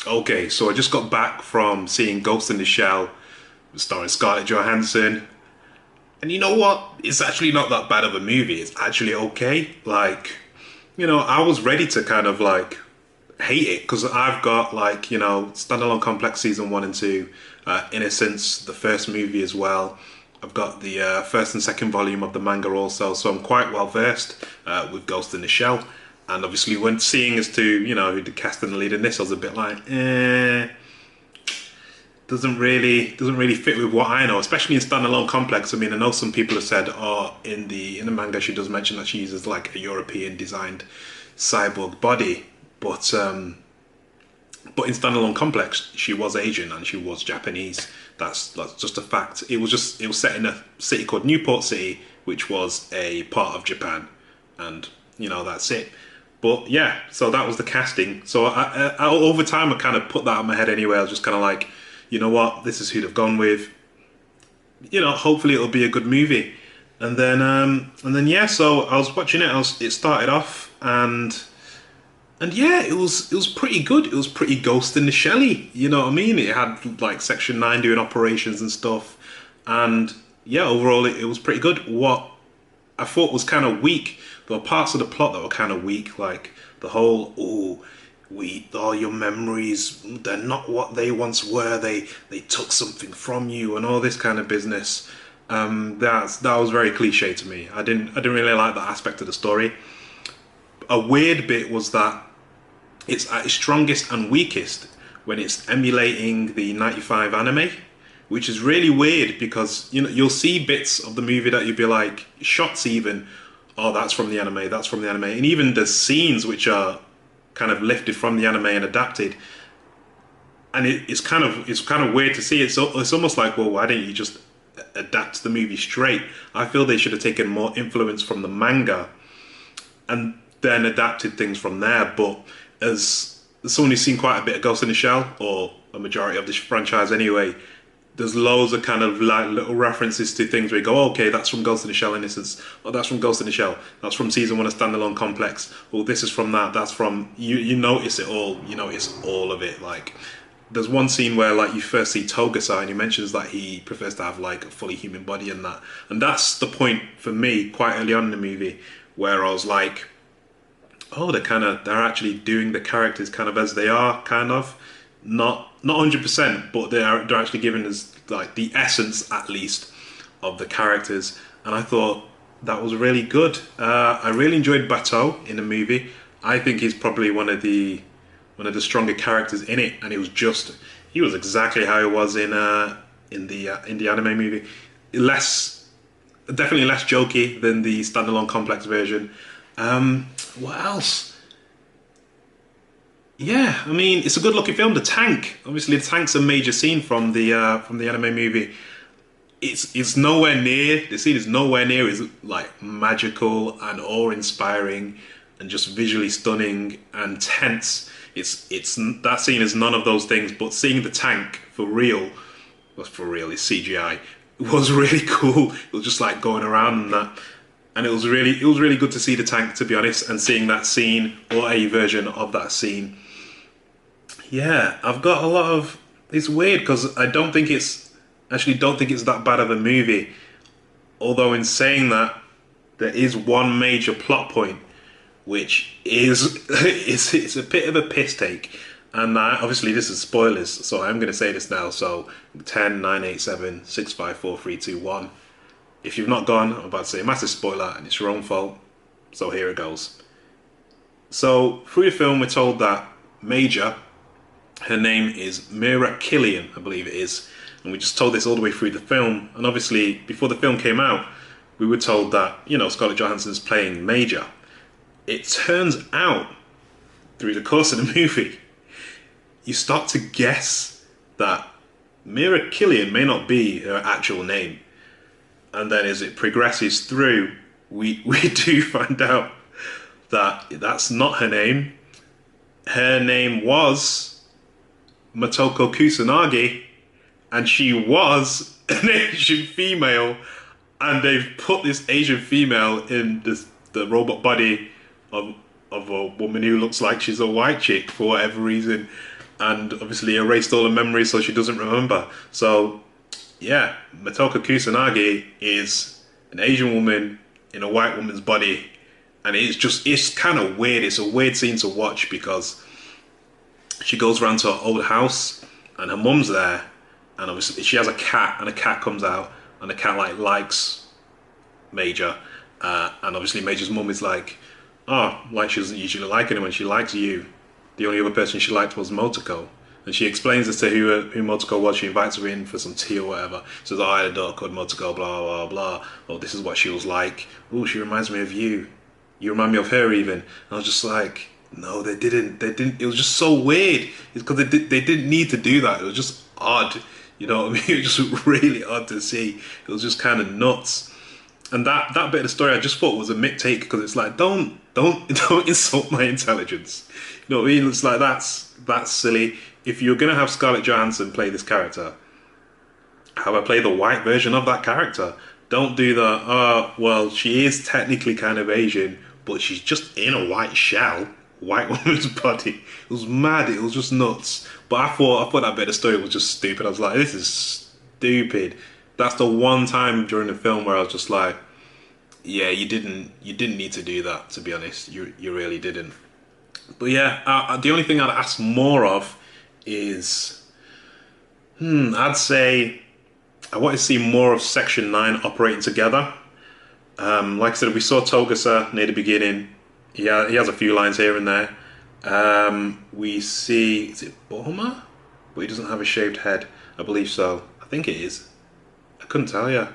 Okay, so I just got back from seeing Ghost in the Shell, starring Scarlett Johansson, and you know what? It's actually not that bad of a movie. It's actually okay. Like, I was ready to kind of like hate it because I've got like, Standalone Complex season one and two, Innocence, the first movie as well. I've got the first and second volume of the manga also, so I'm quite well versed with Ghost in the Shell. And obviously, when seeing as to who the cast and the lead in this, I was a bit like, doesn't really fit with what I know, especially in Standalone Complex. I mean, I know some people have said, oh, in the manga she does mention that she uses like a European designed cyborg body, but in Standalone Complex she was Asian and she was Japanese. That's just a fact. It was set in a city called Newport City, which was a part of Japan, and that's it. But yeah, so that was the casting. So over time, I kind of put that in my head anyway. I was just kind of like, you know what, this is who they've gone with. Hopefully it'll be a good movie. And then yeah, so I was watching it. It started off and yeah, it was pretty good. It was pretty Ghost in the Shelly. You know what I mean? It had like Section 9 doing operations and stuff. And yeah, overall it was pretty good. What I thought was kind of weak. There were parts of the plot that were kind of weak, like the whole all your memories, they're not what they once were. They took something from you and all this kind of business. That was very cliche to me. I didn't really like that aspect of the story. A weird bit was that it's at its strongest and weakest when it's emulating the 95 anime, which is really weird because you'll see bits of the movie that you'll be like shots even, oh, that's from the anime, that's from the anime, and even the scenes which are kind of lifted from the anime and adapted, and it's kind of weird to see. It's almost like, well, why didn't you just adapt the movie straight? I feel they should have taken more influence from the manga and then adapted things from there. But as someone who's seen quite a bit of Ghost in the Shell, or a majority of this franchise anyway, there's loads of kind of like little references to things where you go, oh, okay, that's from Ghost in the Shell Innocence, or that's from Ghost in the Shell, that's from season one of Standalone Complex, or this is from that, that's from you notice it all, you notice all of it. Like there's one scene where like you first see Togusa and he mentions that he prefers to have like a fully human body and that's the point for me quite early on in the movie where I was like, oh, they're actually doing the characters kind of as they are, kind of not 100%, but they're actually giving us like the essence at least of the characters, and I thought that was really good. I really enjoyed Bateau in the movie. I think he's probably one of the stronger characters in it, and he was exactly how he was in the anime movie. Definitely less jokey than the standalone complex version. What else? Yeah, I mean, it's a good looking film. The tank, obviously, the tank's a major scene from the anime movie. It's nowhere near, the scene is nowhere near as like magical and awe inspiring and just visually stunning and tense. It's that scene is none of those things. But seeing the tank for real, was for real, it's CGI. It was really cool. It was just like going around and that. And it was really good to see the tank, to be honest, and seeing that scene or a version of that scene. Yeah, I've got a lot of. It's weird because I don't think it's that bad of a movie. Although in saying that, there is one major plot point, which is it's a bit of a piss take, and obviously this is spoilers, so I'm going to say this now. So 10, 9, 8, 7, 6, 5, 4, 3, 2, 1. If you've not gone, I'm about to say a massive spoiler, and it's your own fault. So here it goes. So through the film, we're told that Major, her name is Mira Killian, I believe it is, and we just told this all the way through the film. And obviously, before the film came out, we were told that Scarlett Johansson's playing Major. It turns out, through the course of the movie, you start to guess that Mira Killian may not be her actual name. And then as it progresses through, we do find out that that's not her name. Her name was Motoko Kusanagi, and she was an Asian female, and they've put this Asian female in the robot body of a woman who looks like she's a white chick for whatever reason. and obviously erased all the memories so she doesn't remember. So yeah, Motoko Kusanagi is an Asian woman in a white woman's body, and it's kind of weird. It's a weird scene to watch because she goes around to her old house and her mum's there, and obviously she has a cat, and a cat comes out, and the cat like likes Major, and obviously Major's mum is like, oh, like she doesn't usually like anyone, she likes you. The only other person she liked was Motoko. And she explains as to who Motoko was. She invites her in for some tea or whatever. She says, oh, I had a daughter called Motoko, blah, blah, blah. Oh, this is what she was like. Oh, she reminds me of you. You remind me of her even. And I was just like, no, they didn't. They didn't. It was just so weird. It's because they didn't need to do that. It was just odd. You know what I mean? It was just really odd to see. It was just kind of nuts. And that bit of the story I just thought was a mick take, because it's like, don't insult my intelligence. You know what I mean? It's like that's silly. If you're gonna have Scarlett Johansson play this character, have her play the white version of that character. Don't do the well, she is technically kind of Asian, but she's just in a white shell, white woman's body. It was mad. It was just nuts. But I thought that bit of story was just stupid. I was like, this is stupid. That's the one time during the film where I was just like, yeah, you didn't need to do that. To be honest, you really didn't. But yeah, the only thing I'd ask more of is, I'd say I want to see more of Section 9 operating together. Like I said, we saw Togasa near the beginning. He has a few lines here and there. We see, is it Boma? But he doesn't have a shaved head. I believe so. I think it is. I couldn't tell you.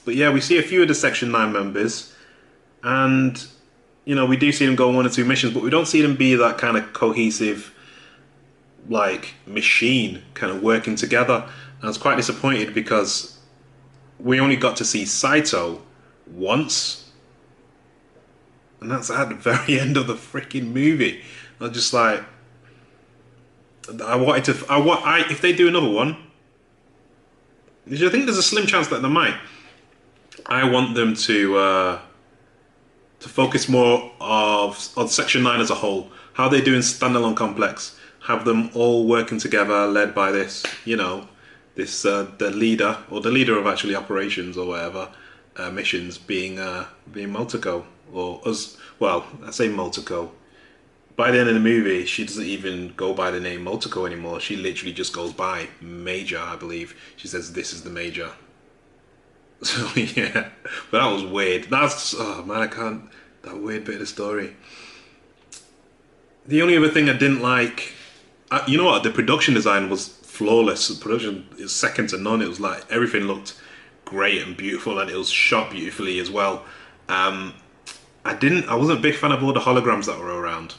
But yeah, we see a few of the Section 9 members. And, you know, we do see them go on one or two missions, but we don't see them be that kind of cohesive, like, machine kind of working together. And I was quite disappointed because we only got to see Saito once, and that's at the very end of the freaking movie. I was just like, if they do another one, which I think there's a slim chance that they might, I want them to focus more on Section 9 as a whole. How they do in Standalone Complex. Have them all working together, led by this, you know, this the leader, or the leader of actually operations or whatever, missions, being Motoko. Or as well, I say Motoko. By the end of the movie, she doesn't even go by the name Motoko anymore. She literally just goes by Major, I believe. She says, this is the Major. So yeah, but that was weird. That's, oh man, I can't, that weird bit of the story. The only other thing I didn't like, you know what, the production design was flawless. The production is second to none. It was like, everything looked great and beautiful, and it was shot beautifully as well. I wasn't a big fan of all the holograms that were around.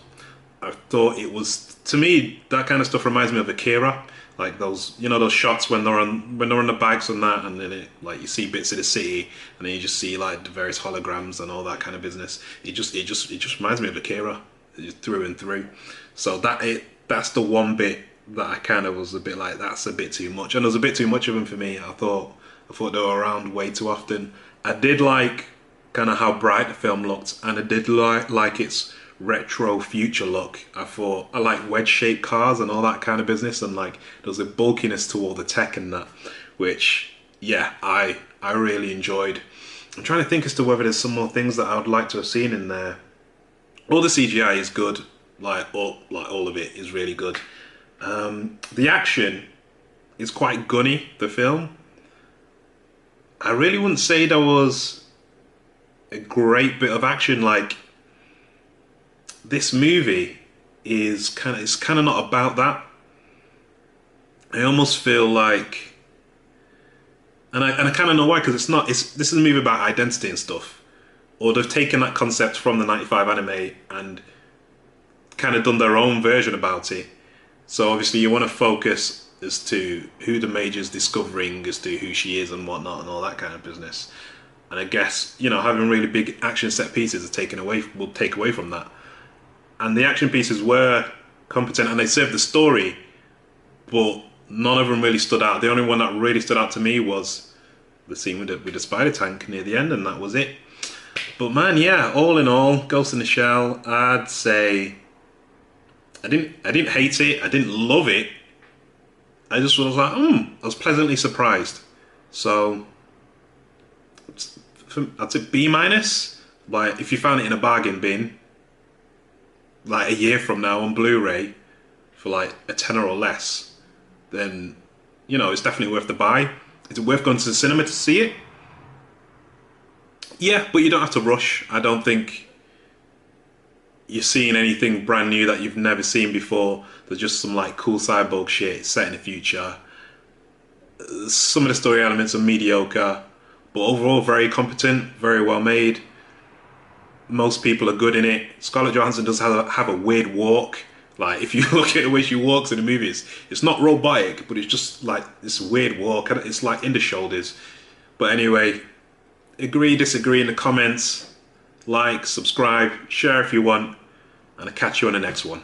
I thought it was, to me, that kind of stuff reminds me of Akira. Like those, you know, those shots when they're on the bikes and that, and then like you see bits of the city, and then you just see like the various holograms and all that kind of business. It just reminds me of Akira, through and through. So that's the one bit that I kind of was a bit like, that's a bit too much, and there was a bit too much of them for me. I thought they were around way too often. I did like kind of how bright the film looked, and I did like its retro future look. I like wedge-shaped cars and all that kind of business, and like there was a bulkiness to all the tech and that, which yeah, I really enjoyed. I'm trying to think as to whether there's some more things that I would like to have seen in there. All the CGI is good, like all of it is really good. The action is quite gunny, the film. I really wouldn't say there was a great bit of action. Like, this movie is kind of not about that. I almost feel like, and I kind of know why, because this is a movie about identity and stuff, or they've taken that concept from the '95 anime and kind of done their own version about it. So obviously you want to focus as to who the Major's discovering, as to who she is and whatnot and all that kind of business. And I guess, you know, having really big action set pieces will take away from that. And the action pieces were competent and they served the story, but none of them really stood out. The only one that really stood out to me was the scene with the spider tank near the end, and that was it. But man, yeah, all in all, Ghost in the Shell, I'd say I didn't hate it. I didn't love it. I just was like, I was pleasantly surprised. So I'd say B minus. Like if you found it in a bargain bin, like a year from now on Blu-ray for like a tenner or less, then it's definitely worth the buy. Is it worth going to the cinema to see it? Yeah, but you don't have to rush. I don't think you're seeing anything brand new that you've never seen before. There's just some like cool cyborg shit set in the future. Some of the story elements are mediocre, but overall very competent, very well made. Most people are good in it. Scarlett Johansson does have a weird walk. Like if you look at the way she walks in the movies, it's not robotic, but it's just like this weird walk. It's like in the shoulders. But anyway, agree, disagree in the comments. Like, subscribe, share if you want, and I'll catch you on the next one.